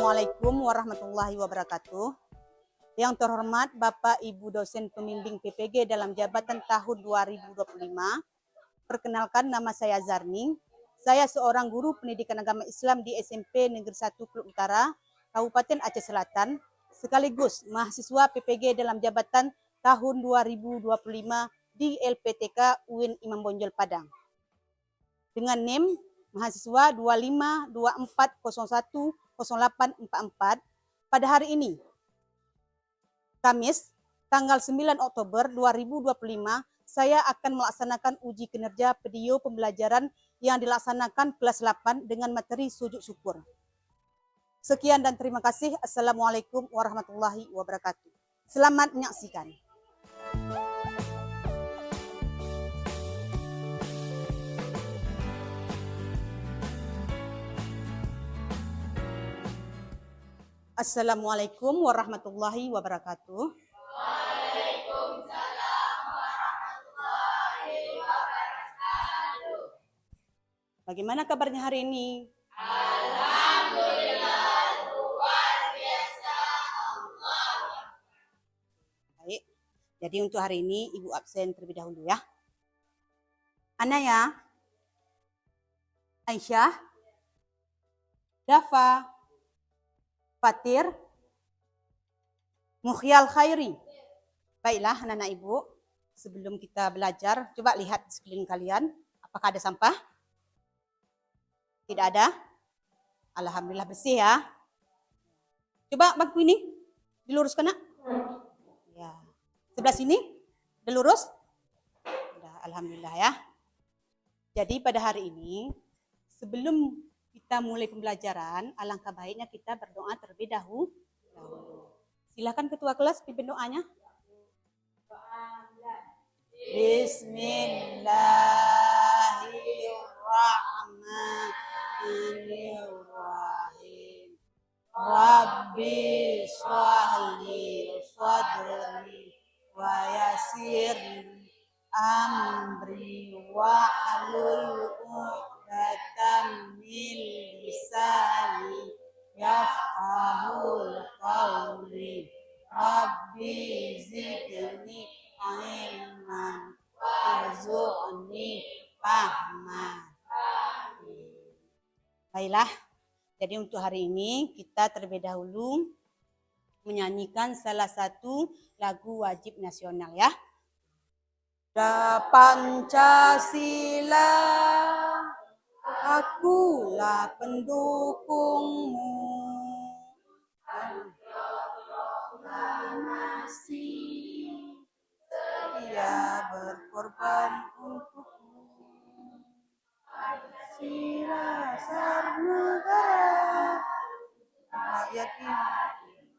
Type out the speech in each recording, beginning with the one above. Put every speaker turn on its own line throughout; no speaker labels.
Assalamualaikum warahmatullahi wabarakatuh. Yang terhormat Bapak Ibu dosen pembimbing PPG dalam jabatan tahun 2025. Perkenalkan, nama saya Zarni. Saya seorang guru pendidikan agama Islam di SMP Negeri 1 Klub Utara, Kabupaten Aceh Selatan, sekaligus mahasiswa PPG dalam jabatan tahun 2025 di LPTK UIN Imam Bonjol Padang. Dengan NIM mahasiswa 2524010844 pada hari ini, Kamis, tanggal 9 Oktober 2025, saya akan melaksanakan uji kinerja video pembelajaran yang dilaksanakan kelas 8 dengan materi sujud syukur. Sekian dan terima kasih. Assalamualaikum warahmatullahi wabarakatuh. Selamat menyaksikan. Assalamualaikum warahmatullahi wabarakatuh.
Waalaikumsalam warahmatullahi wabarakatuh.
Bagaimana kabarnya hari ini?
Alhamdulillah, luar biasa Allah.
Baik. Jadi untuk hari ini Ibu absen terlebih dahulu ya. Anaya, Aisyah, Dafa, Fatir, Mukhyal Khairi. Baiklah anak-anak Ibu, sebelum kita belajar, coba lihat sekeliling kalian. Apakah ada sampah? Tidak ada? Alhamdulillah bersih ya. Coba bangku ini diluruskan nak. Ya. Sebelah sini dilurus. Sudah, alhamdulillah ya. Jadi pada hari ini, sebelum kita mulai pembelajaran, alangkah baiknya kita berdoa terlebih dahulu. Silakan ketua kelas pimpin doanya. Bismillahirrahmanirrahim. Rabbi shrahli sadri wa yassirli amri wahlul 'uqdatam min lisani yafqahul qawli. Rabbi zidni ilman warzuqni fahman. Baiklah, jadi untuk hari ini kita terlebih dahulu menyanyikan salah satu lagu wajib nasional ya. Pancasila, akulah pendukungmu. Proklamasi, setia berkorban untukmu. Pancasila dasar negara, rakyat ini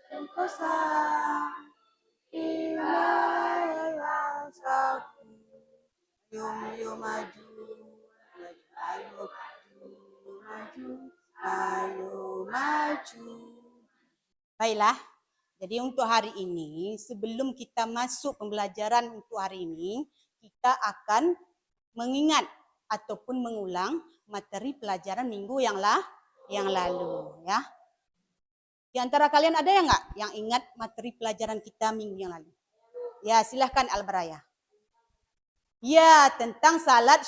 sentosa, wilayah satu. Ayo maju, ayo maju, ayo maju. Baiklah, jadi untuk hari ini, sebelum kita masuk pembelajaran untuk hari ini, kita akan mengingat ataupun mengulang materi pelajaran minggu yang lalu ya. Di antara kalian ada yang enggak yang ingat materi pelajaran kita minggu yang lalu? Ya, silahkan Albaraya. Ya, tentang salat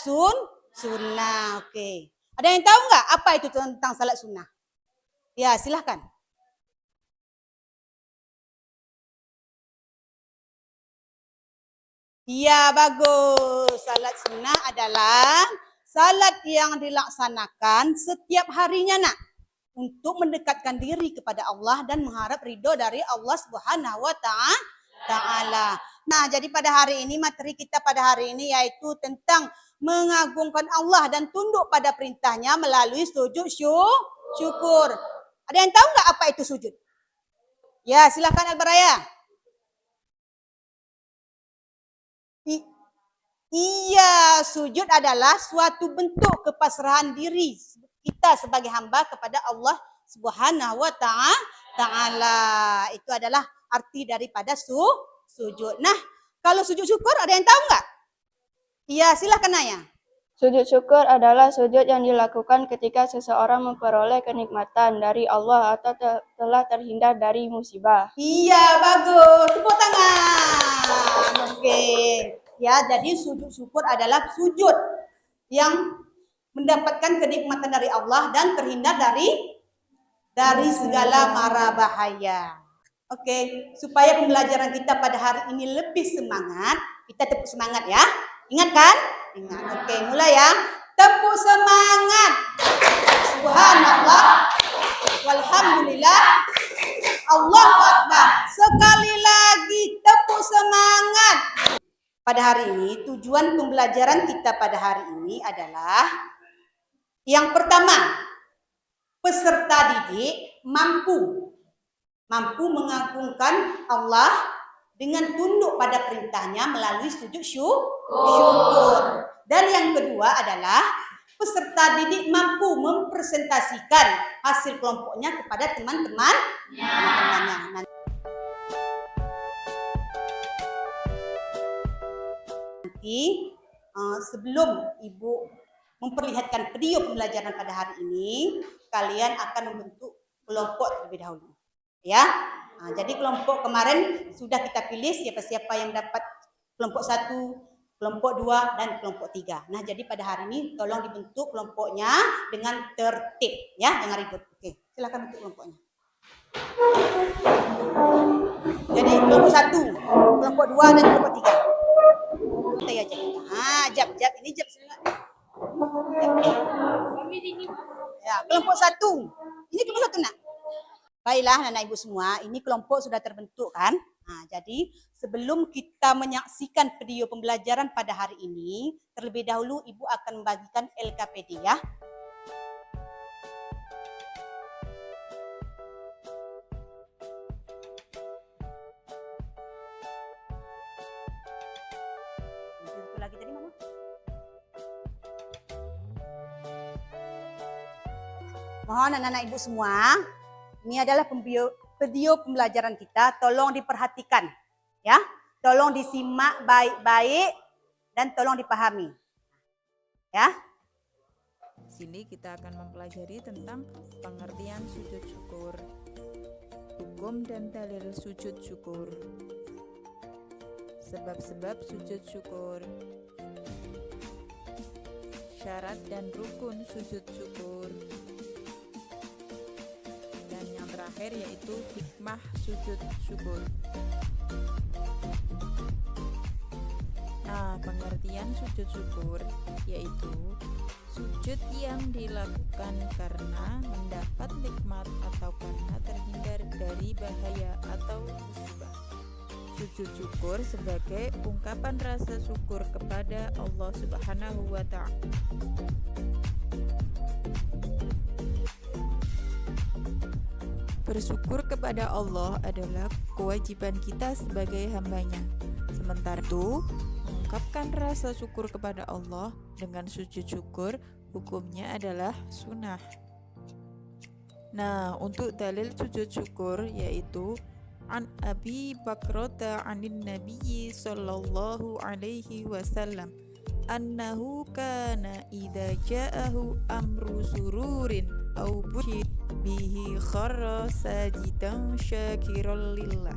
sunnah. Oke. Ada yang tahu enggak apa itu tentang salat sunnah? Ya, silahkan. Ya, bagus. Salat sunnah adalah salat yang dilaksanakan setiap harinya nak, untuk mendekatkan diri kepada Allah dan mengharap ridho dari Allah Subhanahu wa Ta'ala. Nah, jadi pada hari ini, materi kita pada hari ini yaitu tentang mengagungkan Allah dan tunduk pada perintahnya melalui sujud syukur. Ada yang tahu nggak apa itu sujud? Ya, silakan Albaraya. Iya, sujud adalah suatu bentuk kepasrahan diri kita sebagai hamba kepada Allah Subhanahu wa Ta'ala. Itu adalah arti daripada sujud. Nah, kalau sujud syukur ada yang tahu nggak? Iya, silakan Naya.
Sujud syukur adalah sujud yang dilakukan ketika seseorang memperoleh kenikmatan dari Allah atau telah terhindar dari musibah.
Iya, bagus. Tepuk tangan. Oke. Ya, jadi sujud syukur adalah sujud yang mendapatkan kenikmatan dari Allah dan terhindar dari segala mara bahaya. Oke, supaya pembelajaran kita pada hari ini lebih semangat, kita tepuk semangat ya. Ingat kan? Ingat. Oke, mulai ya. Tepuk semangat. Subhanallah. Walhamdulillah. Allahu Akbar. Sekali lagi tepuk semangat. Pada hari ini, tujuan pembelajaran kita pada hari ini adalah yang pertama, peserta didik mampu mengagungkan Allah dengan tunduk pada perintahnya melalui sujud syukur. Dan yang kedua adalah peserta didik mampu mempresentasikan hasil kelompoknya kepada teman-temannya. Nanti sebelum Ibu memperlihatkan video pembelajaran pada hari ini, kalian akan membentuk kelompok terlebih dahulu. Ya, jadi kelompok kemarin sudah kita pilih siapa-siapa yang dapat kelompok 1, kelompok 2, dan kelompok 3. Nah, jadi pada hari ini tolong dibentuk kelompoknya dengan tertib, ya, jangan ribut. Oke, silakan bentuk kelompoknya. Jadi kelompok 1, kelompok 2, dan kelompok 3. Kita aja. Jab, ini jab silakan. Ya, kelompok 1. Ini kelompok 1 nak. Baiklah anak ibu semua, ini kelompok sudah terbentuk kan? Nah, jadi sebelum kita menyaksikan video pembelajaran pada hari ini, terlebih dahulu Ibu akan membagikan LKPD ya. Itu lagi tadi mana? Mohon anak-anak ibu semua, ini adalah video pembelajaran kita, tolong diperhatikan ya. Tolong disimak baik-baik dan tolong dipahami. Ya.
Sini kita akan mempelajari tentang pengertian sujud syukur, hukum dan dalil sujud syukur, sebab-sebab sujud syukur, syarat dan rukun sujud syukur, dan yang terakhir yaitu hikmah sujud syukur. Nah, pengertian sujud syukur yaitu sujud yang dilakukan karena mendapat nikmat atau karena terhindar dari bahaya atau musibah. Sujud syukur sebagai ungkapan rasa syukur kepada Allah Subhanahu wa Ta'ala. Bersyukur kepada Allah adalah kewajiban kita sebagai hambanya. Sementara itu, mengungkapkan rasa syukur kepada Allah dengan sujud syukur, hukumnya adalah sunnah. Nah, untuk dalil sujud syukur yaitu An Abi Bakrata anin Nabiyyi sallallahu alaihi wasallam annahu kana idza ja'ahu amru sururin au bushir bihi kharra sajidan syakiran lillah,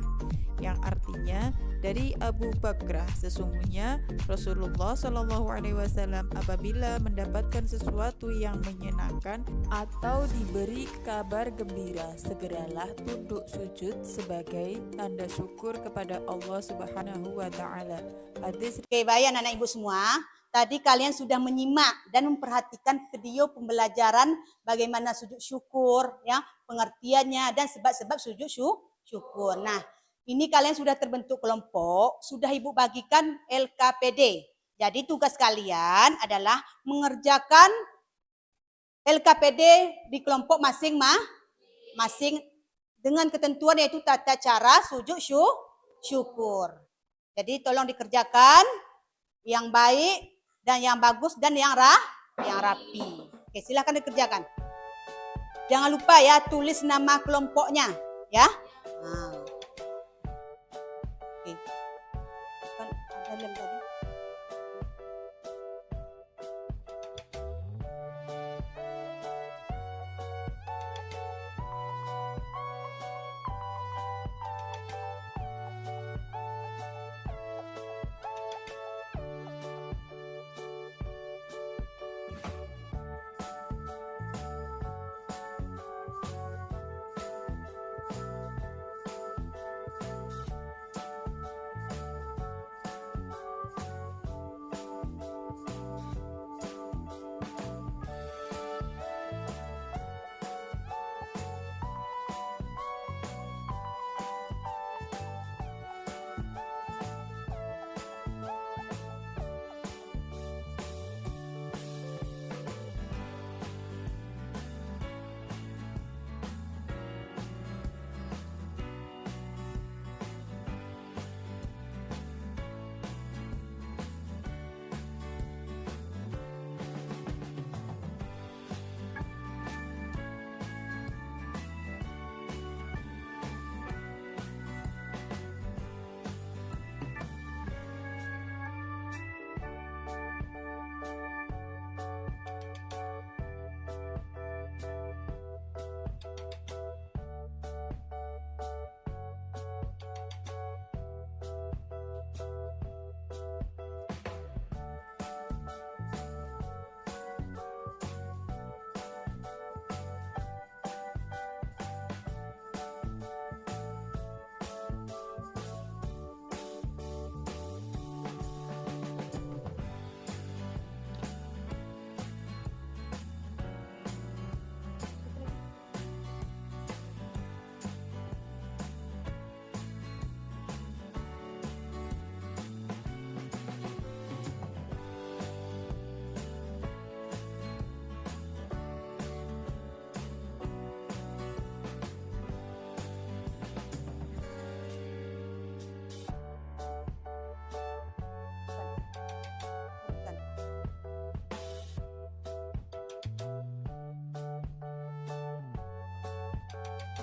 yang artinya dari Abu Bakrah, sesungguhnya Rasulullah Shallallahu Alaihi Wasallam apabila mendapatkan sesuatu yang menyenangkan atau diberi kabar gembira, segeralah tunduk sujud sebagai tanda syukur kepada Allah Subhanahu Wa Taala. Hadis.
Oke, baik anak-anak ibu semua. Tadi kalian sudah menyimak dan memperhatikan video pembelajaran bagaimana sujud syukur, ya, pengertiannya dan sebab-sebab sujud syukur. Nah, ini kalian sudah terbentuk kelompok, sudah Ibu bagikan LKPD. Jadi tugas kalian adalah mengerjakan LKPD di kelompok masing-masing dengan ketentuan yaitu tata cara sujud syukur. Jadi tolong dikerjakan yang baik dan yang bagus dan yang rapi. Oke, silakan dikerjakan. Jangan lupa ya tulis nama kelompoknya, ya. Nah. Oke. Kan ada lem tadi.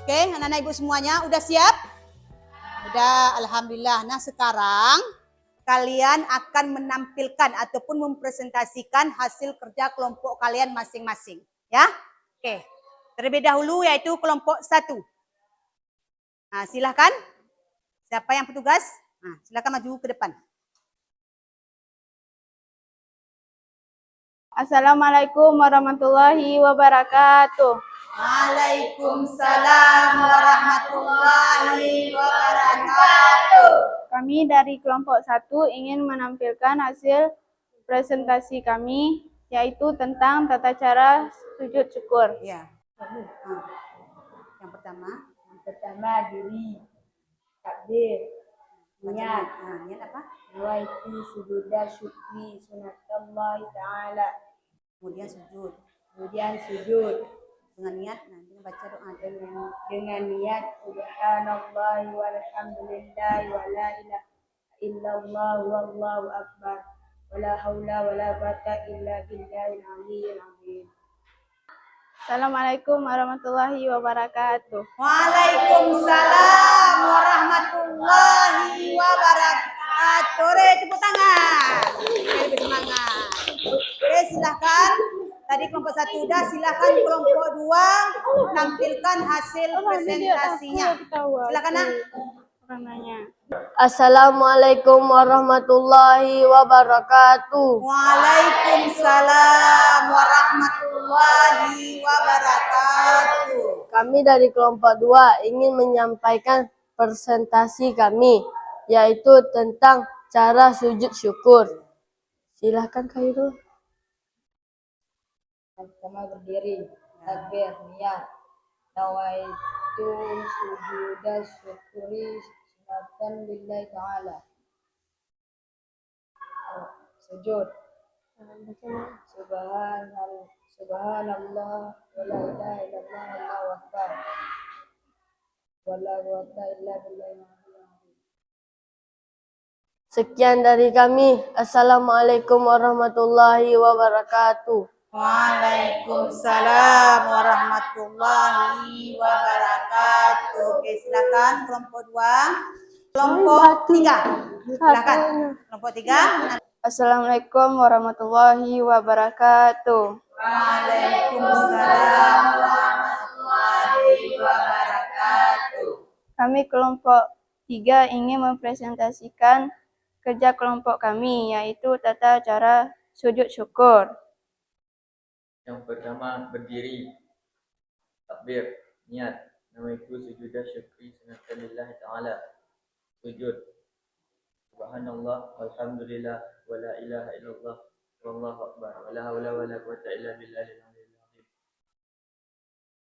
Oke, anak-anak ibu semuanya udah siap? Udah, alhamdulillah. Nah, sekarang kalian akan menampilkan ataupun mempresentasikan hasil kerja kelompok kalian masing-masing, ya. Oke. Terlebih dahulu yaitu kelompok 1. Nah, silakan. Siapa yang petugas? Nah, silakan maju ke depan.
Assalamualaikum warahmatullahi wabarakatuh.
Waalaikumsalam warahmatullahi wabarakatuh.
Kami dari kelompok 1 ingin menampilkan hasil presentasi kami, yaitu tentang tata cara sujud syukur.
Ya. Yang pertama.
Diri, takbir, niat.
Niat apa?
Nawaitu sujuda syukri sunatullahi ta'ala.
Kemudian sujud.
Kemudian sujud
Dengan niat, nanti baca doa.
dengan niat subhanallahi walhamdulillahi wa la ilaha illallah wallahu akbar wa la haula wa la quwwata illa billahil aliyyil azim.
Assalamualaikum warahmatullahi wabarakatuh.
Waalaikumsalam warahmatullahi wabarakatuh. Tepuk tangan. Lebih semangat. Oke, silakan. Tadi kelompok 1 udah, silakan kelompok 2 tampilkan hasil presentasinya. Silakan, Nak.
Assalamualaikum warahmatullahi wabarakatuh.
Waalaikumsalam warahmatullahi wabarakatuh.
Kami dari kelompok 2 ingin menyampaikan presentasi kami, yaitu tentang cara sujud syukur. Silahkan Khairul. Pertama berdiri, takbir, niat. Nawaitu sujuda syukuri sunatan lillahi ta'ala. Sujud. Subhanallah wa la ilaha illallah wallahu akbar. Wa la quwwata illa billahil aliyyil azim. Sekian dari kami. Assalamualaikum warahmatullahi wabarakatuh.
Waalaikumsalam warahmatullahi wabarakatuh. Oke, silakan kelompok 2. Kelompok 3. Silakan. Kelompok 3.
Assalamualaikum warahmatullahi wabarakatuh.
Waalaikumsalam warahmatullahi wabarakatuh.
Kami kelompok 3 ingin mempresentasikan kerja kelompok kami, yaitu tata cara sujud syukur.
Yang pertama berdiri, takbir, niat. Nawaitu sujuda syukri sunatan lillahi ta'ala. Sujud. Subhanallah walhamdulillah wa la ilaha illallah wallahu akbar wa la haula wa la quwwata illa billahil aliyyil azim.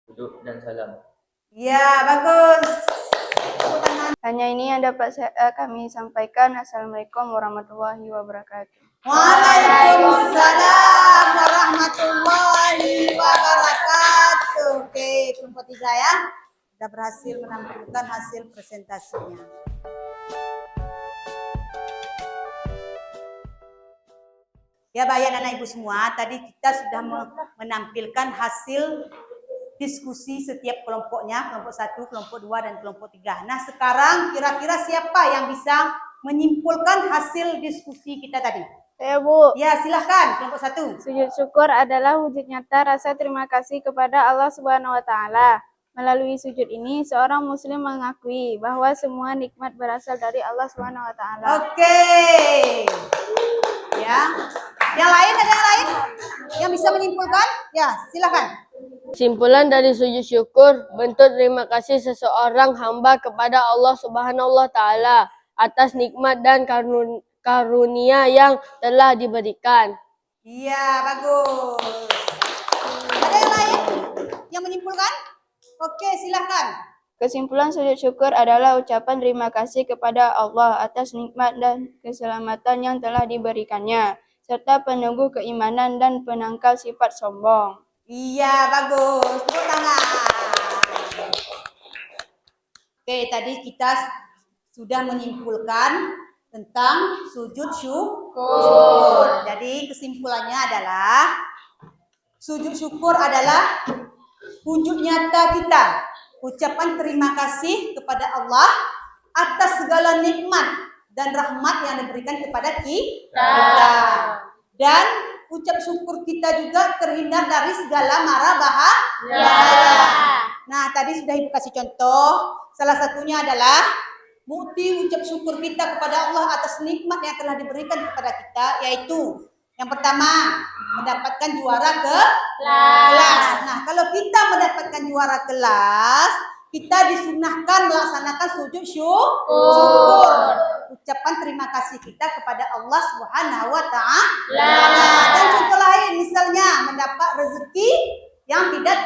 Duduk dan salam.
Ya, bagus.
Hanya ini yang dapat kami sampaikan. Assalamualaikum warahmatullahi wabarakatuh.
Waalaikumsalam warahmatullahi wabarakatuh. Oke, kelompok 3 ya. Sudah berhasil menampilkan hasil presentasinya. Ya, Bapak anak ibu semua, tadi kita sudah menampilkan hasil diskusi setiap kelompoknya, kelompok 1, kelompok 2, dan kelompok 3. Nah, sekarang kira-kira siapa yang bisa menyimpulkan hasil diskusi kita tadi?
Saya, Bu.
Ya, silahkan kelompok 1.
Sujud syukur adalah wujud nyata rasa terima kasih kepada Allah Subhanahu wa Ta'ala. Melalui sujud ini, seorang muslim mengakui bahwa semua nikmat berasal dari Allah Subhanahu wa Ta'ala.
Oke. Ya. Yang lain, ada yang lain yang bisa menyimpulkan? Ya, silahkan.
Kesimpulan dari sujud syukur, bentuk terima kasih seseorang hamba kepada Allah Subhanahu wa Ta'ala atas nikmat dan karunia yang telah diberikan.
Iya, bagus. Ada yang lain yang menyimpulkan? Oke, silahkan.
Kesimpulan sujud syukur adalah ucapan terima kasih kepada Allah atas nikmat dan keselamatan yang telah diberikannya, serta penunggu keimanan dan penangkal sifat sombong.
Iya, bagus. Tepuk tangan. Oke, tadi kita sudah menyimpulkan tentang sujud syukur. Jadi kesimpulannya adalah sujud syukur adalah wujud nyata kita ucapan terima kasih kepada Allah atas segala nikmat dan rahmat yang diberikan kepada kita. Dan ucap syukur kita juga terhindar dari segala mara bahaya. Nah, tadi sudah Ibu kasih contoh. Salah satunya adalah bukti ucap syukur kita kepada Allah atas nikmat yang telah diberikan kepada kita, yaitu yang pertama, mendapatkan juara kelas. Nah, kalau kita mendapatkan juara kelas, kita disunahkan melaksanakan sujud syukur. Ucapan terima kasih kita kepada Allah Subhanahu wa Ta'ala. Dan contoh lain, misalnya mendapat rezeki yang tidak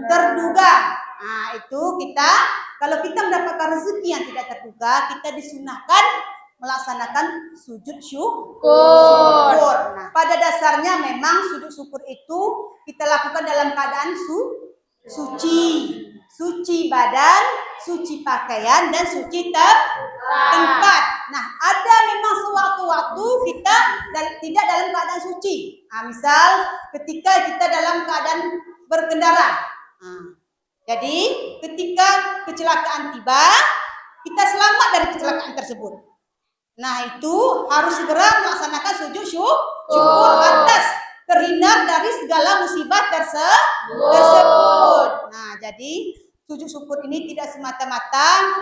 terduga. Nah, itu kita, kalau kita mendapatkan rezeki yang tidak terduga, kita disunahkan melaksanakan sujud syukur. Nah, pada dasarnya memang sujud syukur itu kita lakukan dalam keadaan suci badan, suci pakaian, dan suci tempat. Nah, ada memang sewaktu-waktu kita tidak dalam keadaan suci. Nah, misal ketika kita dalam keadaan berkendara. Nah, jadi ketika kecelakaan tiba, kita selamat dari kecelakaan tersebut. Nah, itu harus segera melaksanakan sujud syukur atas terhindar dari segala musibah tersebut. Nah, jadi sujud syukur ini tidak semata-mata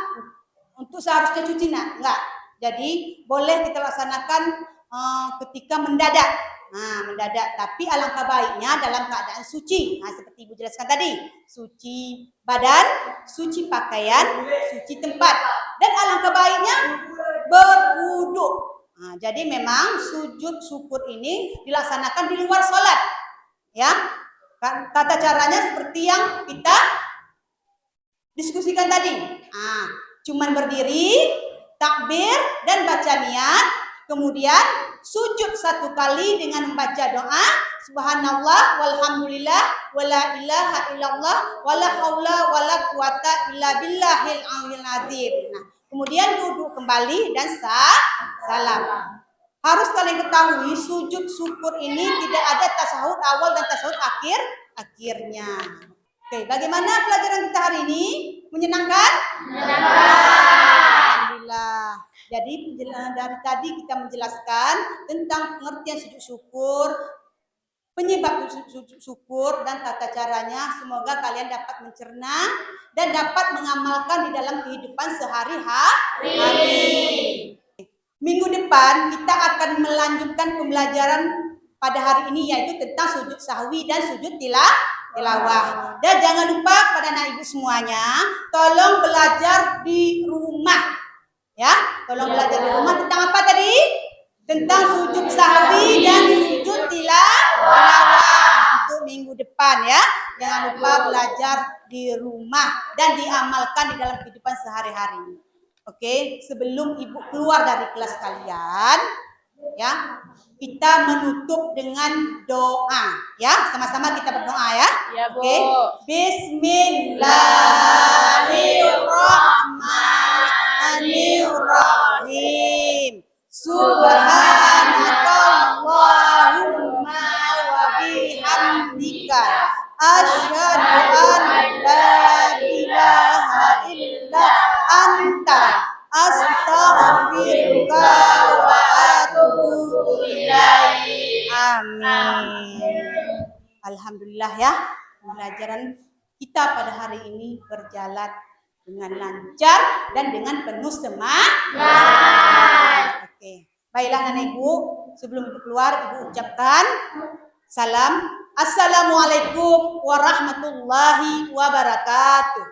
untuk seharusnya cuci, enggak. Jadi boleh kita laksanakan ketika mendadak. Nah, mendadak, tapi alangkah baiknya dalam keadaan suci. Nah, seperti Ibu jelaskan tadi, suci badan, suci pakaian, suci tempat. Dan alangkah baiknya berwudu. Nah, jadi memang sujud syukur ini dilaksanakan di luar sholat. Ya, tata caranya seperti yang kita diskusikan tadi. Nah, cuman berdiri, takbir dan baca niat, kemudian sujud 1 kali dengan membaca doa subhanallah walhamdulillah wala ilaha illallah wala haula wala quwata illa billahil aliyil azim. Nah, kemudian duduk kembali dan salam. Harus kalian ketahui sujud syukur ini tidak ada tasahud awal dan tasahud akhirnya. Oke, bagaimana pelajaran kita hari ini? Menyenangkan? Alhamdulillah. Jadi dari tadi kita menjelaskan tentang pengertian sujud syukur, penyebab sujud syukur dan tata caranya. Semoga kalian dapat mencerna dan dapat mengamalkan di dalam kehidupan sehari-hari. Minggu depan kita akan melanjutkan pembelajaran pada hari ini, yaitu tentang sujud sahwi dan sujud tilawah. Dan jangan lupa pada anak ibu semuanya, tolong belajar di rumah. Ya, tolong belajar di rumah tentang apa tadi? Tentang sujud sahwi dan sujud tilawah untuk minggu depan ya. Jangan lupa belajar di rumah dan diamalkan di dalam kehidupan sehari-hari. Oke, sebelum ibu keluar dari kelas kalian, ya, kita menutup dengan doa. Ya, sama-sama kita berdoa ya.
Ya, Bu.
Oke, Bismillahirrahmanirrahim. Subhanakallahumma wa bihamdika asyhadu an la ilaha illa anta astaghfiruka wa atubu ilaik. Amin. Alhamdulillah ya, pembelajaran kita pada hari ini berjalan dengan lancar dan dengan penuh semangat. Oke, baiklah anak ibu, sebelum ibu keluar, ibu ucapkan salam. Assalamualaikum warahmatullahi wabarakatuh.